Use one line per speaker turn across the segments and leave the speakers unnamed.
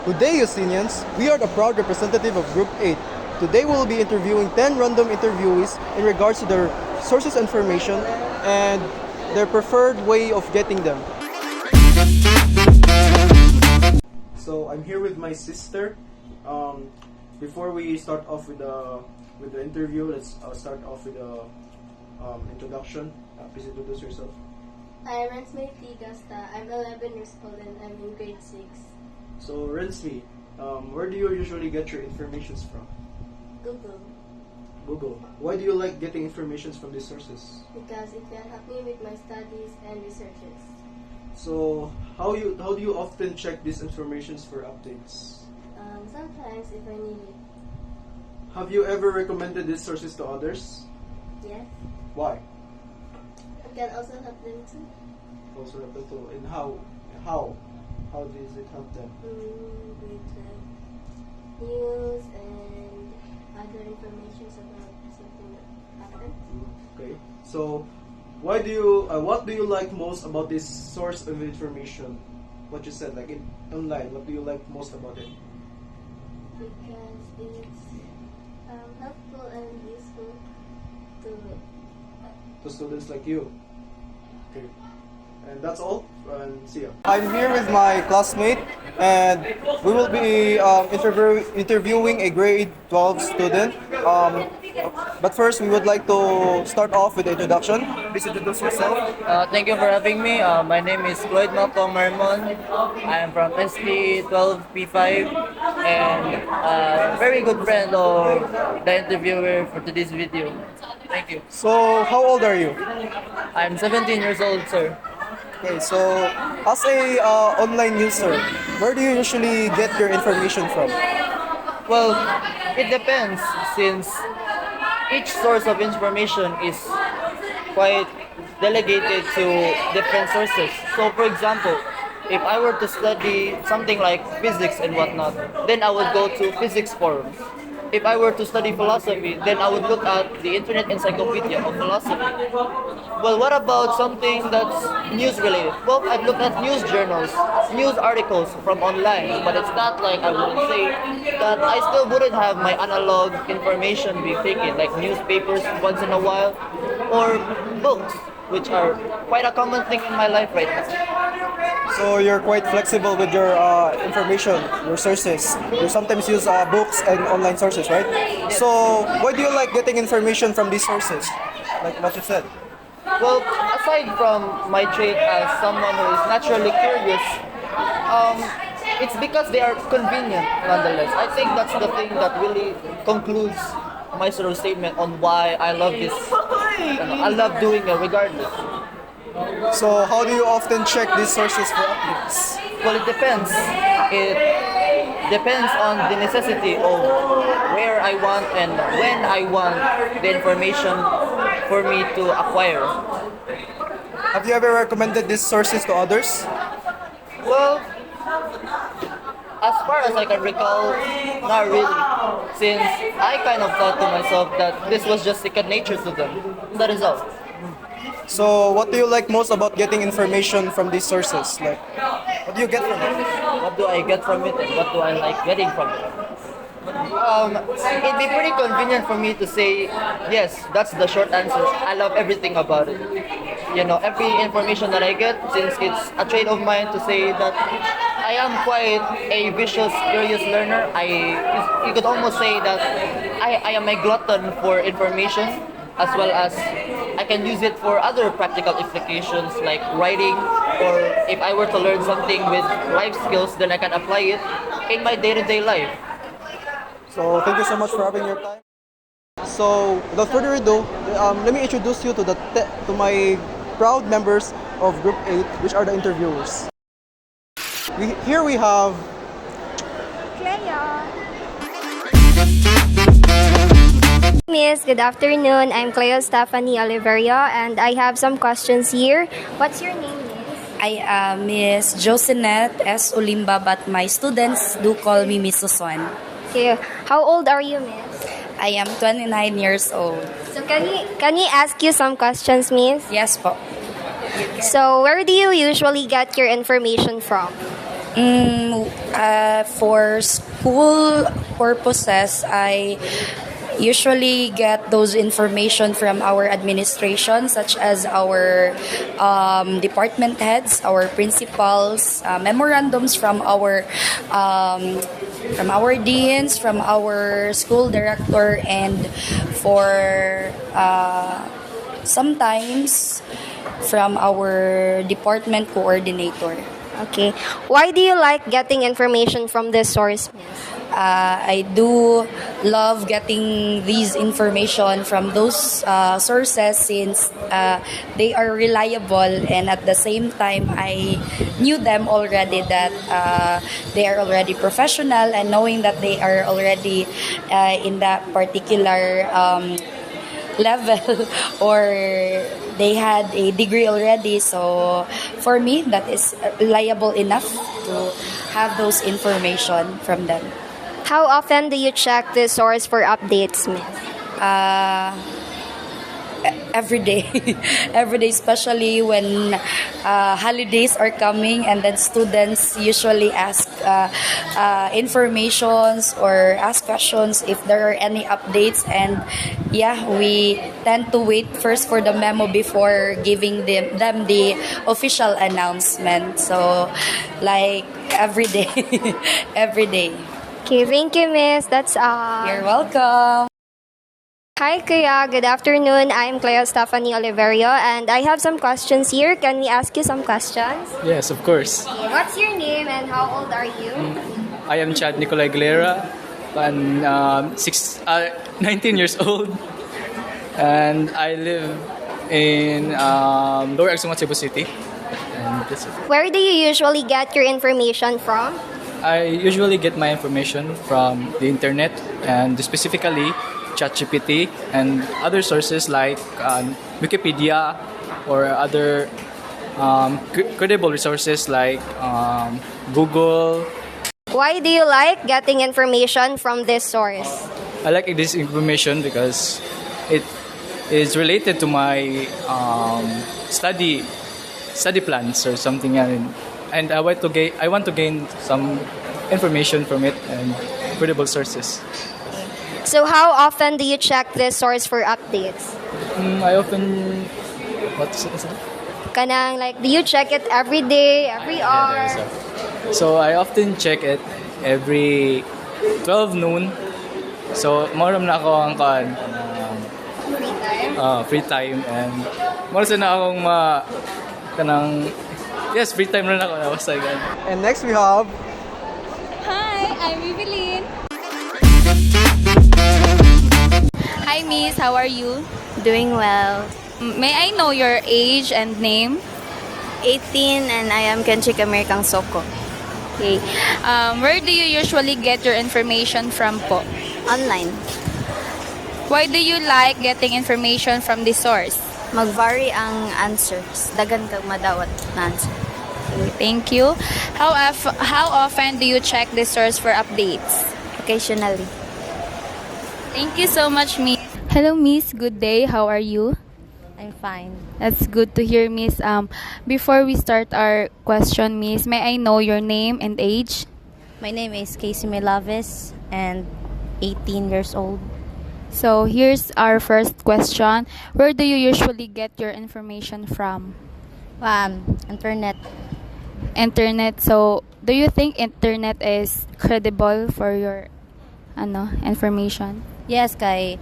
Today, Yosinians, we are the proud representative of Group 8. Today, we will be interviewing 10 random interviewees in regards to their sources of information and their preferred way of getting them. So, I'm here with my sister. Before we start off with the interview, let's start off with the introduction. Please introduce yourself.
I'm Rensme Tigasta. I'm 11 years old and I'm in grade 6.
So, Rensme, where do you usually get your informations from?
Google.
Google. Why do you like getting informations from these sources?
Because it can help me with my studies and researches.
So, how do you often check these informations for updates?
Sometimes if I need it.
Have you ever recommended these sources to others?
Yes.
Why?
It can also help them too.
Also, and how does it help them?
With news and other information about something that happened.
Okay. So, what do you like most about this source of information? What you said, like online, what do you like most about it?
Because it's helpful and useful
To students like you. Okay. And that's all. And see ya. I'm here with my classmate, and we will be interviewing a grade 12 student. But first, we would like to start off with the introduction. Please introduce yourself.
Thank you for having me. My name is Floyd Malcolm Marmon. I am from ST 12P5 and a very good friend of the interviewer for today's video. Thank you.
So, how old are you?
I'm 17 years old, sir.
Okay, so as a online user, where do you usually get your information from?
Well, it depends since each source of information is quite delegated to different sources. So, for example, if I were to study something like physics and whatnot, then I would go to physics forums. If I were to study philosophy, then I would look at the Internet Encyclopedia of Philosophy. Well, what about something that's news related? Well, I've looked at news journals, news articles from online, but it's not like I would say that I still wouldn't have my analog information be taken, like newspapers once in a while, or books, which are quite a common thing in my life right now.
So you're quite flexible with your information, your sources. You sometimes use books and online sources, right? So why do you like getting information from these sources? Like what you said.
Well, aside from my trait as someone who is naturally curious, it's because they are convenient nonetheless. I think that's the thing that really concludes my sort of statement on why I love this. I love doing it regardless.
So how do you often check these sources for updates?
Well, it depends. It depends on the necessity of where I want and when I want the information for me to acquire.
Have you ever recommended these sources to others?
Well, as far as I can recall, not really. Since I kind of thought to myself that this was just second nature to them. That is all.
So what do you like most about getting information from these sources? Like, what do you get from it?
What do I get from it and what do I like getting from it? It'd be pretty convenient for me to say, yes, that's the short answer. I love everything about it. You know, every information that I get, since it's a trait of mine to say that I am quite a vicious, curious learner. You could almost say that I am a glutton for information, as well as I can use it for other practical applications like writing, or if I were to learn something with life skills, then I can apply it in my day-to-day life.
So thank you so much for having your time. So without further ado, let me introduce you to my proud members of Group 8, which are the interviewers. Here we have
Clea.
Miss, good afternoon. I'm Cleo Stephanie Oliverio and I have some questions here. What's your name, Miss?
I am Miss Josenet S. Ulimba, but my students do call me Miss Susan.
Okay. How old are you, Miss?
I am 29 years old.
So can we ask you some questions, Miss?
Yes po.
So where do you usually get your information from?
For school purposes, I usually get those information from our administration, such as our department heads, our principals, memorandums from our deans, from our school director, and for sometimes from our department coordinator.
Okay. Why do you like getting information from this source, Miss?
I do love getting these information from those sources since they are reliable, and at the same time I knew them already that they are already professional, and knowing that they are already in that particular level or they had a degree already. So for me, that is reliable enough to have those information from them.
How often do you check this source for updates, Miss?
Every day. Every day, especially when holidays are coming, and then students usually ask informations or ask questions if there are any updates, and yeah, we tend to wait first for the memo before giving them the official announcement. So like every day. Every day.
Okay, thank you, Miss. That's all.
You're welcome.
Hi, Kuya. Good afternoon. I'm Cleo Stephanie Oliverio, and I have some questions here. Can we ask you some questions?
Yes, of course.
What's your name and how old are you?
I am Chad Nicolay Galera, and 19 years old, and I live in Lower Exuma, Cebu City. And that's it.
Where do you usually get your information from?
I usually get my information from the internet, and specifically ChatGPT and other sources like Wikipedia or other credible resources like Google.
Why do you like getting information from this source?
I like this information because it is related to my study plans or something, and I want to gain some information from it and credible sources.
So how often do you check this source for updates?
I often what's it?
Kanang like, do you check it every day, every hour?
So I often check it every 12 noon. So moram na ako ang free time, and moram na akong yes, free time na ako. Basta ganun.
And next we have
Hi, I'm Evelyn. Hi, Miss. How are you?
Doing well.
May I know your age and name?
18 and I am Kenchik Amerikang Soko.
Okay. Where do you usually get your information from po?
Online.
Why do you like getting information from this source?
Mag-vary ang answers. Dagan kang madawat na answer.
Okay, thank you. How often do you check this source for updates?
Occasionally.
Thank you so much, Miss. Hello, Miss. Good day. How are you?
I'm fine.
That's good to hear, Miss. Before we start our question, Miss, may I know your name and age?
My name is Casey Melaves and 18 years old.
So here's our first question. Where do you usually get your information from?
Internet.
Internet. So do you think internet is credible for your information?
Yes, kay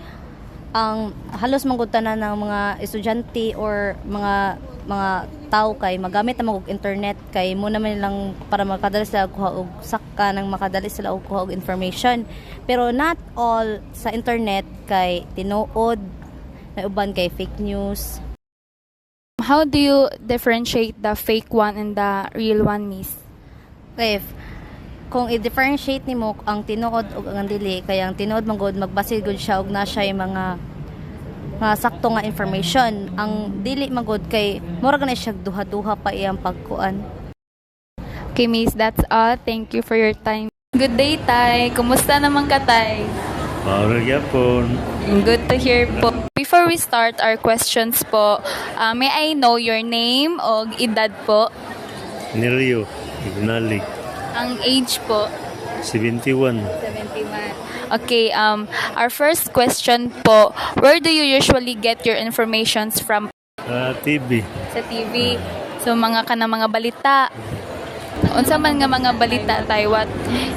ang halos mangutanan ng mga estudyante or mga tao kay magamit na mag internet kay mo naman lang para makadali sila kuha og sakka nang makadali sila og kuha og information, pero not all sa internet kay tinuod, na uban kay fake news.
How do you differentiate the fake one and the real one, Miss?
Kay kung i-differentiate nimo ang tinuod ug ang dili, kay ang tinuod manggod magbase gud siya og na siya mga sakto nga information. Ang dili manggod kay mura na siya duha-duha pa iyang pagkuan.
Okay, Miss, that's all. Thank you for your time. Good day, Tay. Kumusta naman ka, Tay?
Mauro yapon.
Good to hear po. Before we start our questions po, may I know your name o edad po?
Nilio. Ignalig.
Ang age po?
71.
71. Okay, our first question po, where do you usually get your informations from?
TV.
Sa TV. So mga kanang mga balita. Unsa man nga mga balita tayo, what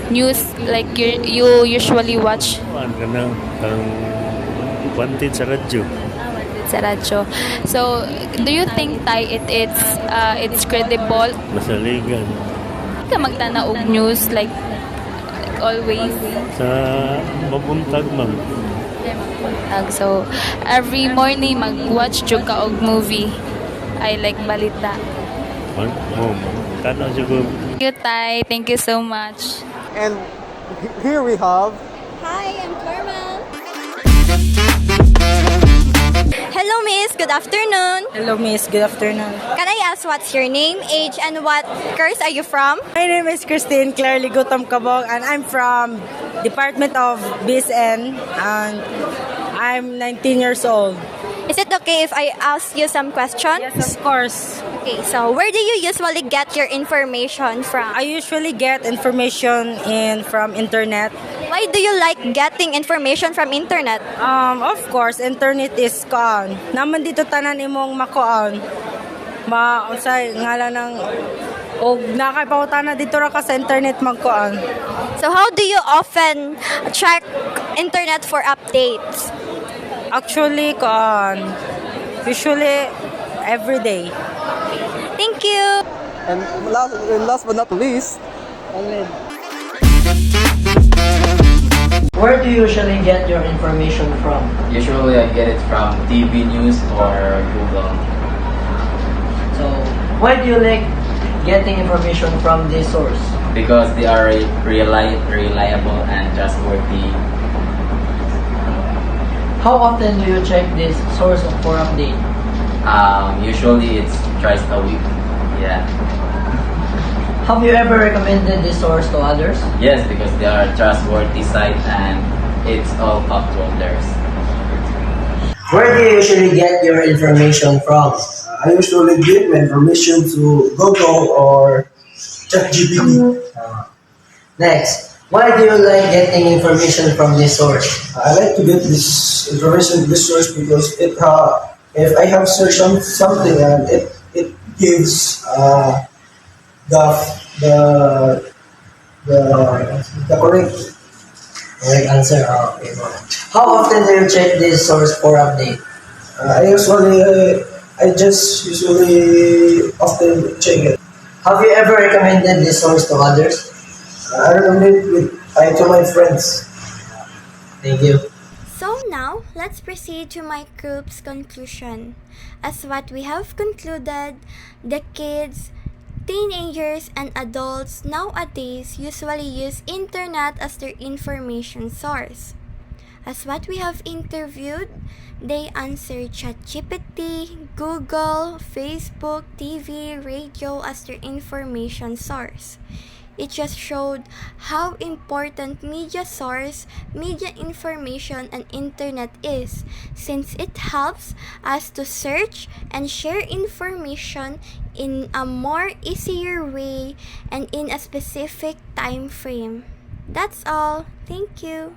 news like you usually watch?
Kuan ka na ang wanted sa radyo.
Sa radyo. So, do you think it's credible?
Masaligan.
Ka magtanaw og news like always?
Sa mabuntag man.
So, every morning mag-watch jud ka og movie. I like balita.
Tanaw siguro.
Thank you, Tay. Thank you so much.
And here we have.
Hi, I'm Carmel.
Hello, Miss. Good afternoon.
Hello, Miss. Good afternoon.
Can I ask what's your name, age, and what course are you from?
My name is Christine Claire Ligutom Cabong, and I'm from Department of BSN, and I'm 19 years old.
Is it okay if I ask you some questions?
Yes, of course.
Okay, so where do you usually get your information from?
I usually get information from internet.
Why do you like getting information from internet?
Of course, internet is kuan. Naman dito tanan imong makuan. Unsay ngalan ng og nakapautan na dito ra ka sa internet magkuan.
So how do you often check internet for updates?
Actually, usually every day.
Thank you.
And last but not least,
Where do you usually get your information from?
Usually I get it from TV news or Google.
So, why do you like getting information from this source?
Because they are reliable and trustworthy.
How often do you check this source for update?
Usually it's twice a week. Yeah.
Have you ever recommended this source to others?
Yes, because they are trustworthy site and it's all factual theirs.
Where do you usually get your information from?
I usually get my information to Google or ChatGPT.
Next, why do you like getting information from this source?
I like to get this information from this source because if I have searched on something and it gives the correct
answer. Okay. How often do you check this source for update?
I just usually often check it.
Have you ever recommended this source to others?
I recommend it to my friends.
Thank you.
So now, let's proceed to my group's conclusion. As what we have concluded, the kids, teenagers, and adults nowadays usually use internet as their information source. As what we have interviewed, they answer ChatGPT, Google, Facebook, TV, radio as their information source. It just showed how important media source, media information, and internet is, since it helps us to search and share information in a more easier way and in a specific time frame. That's all. Thank you.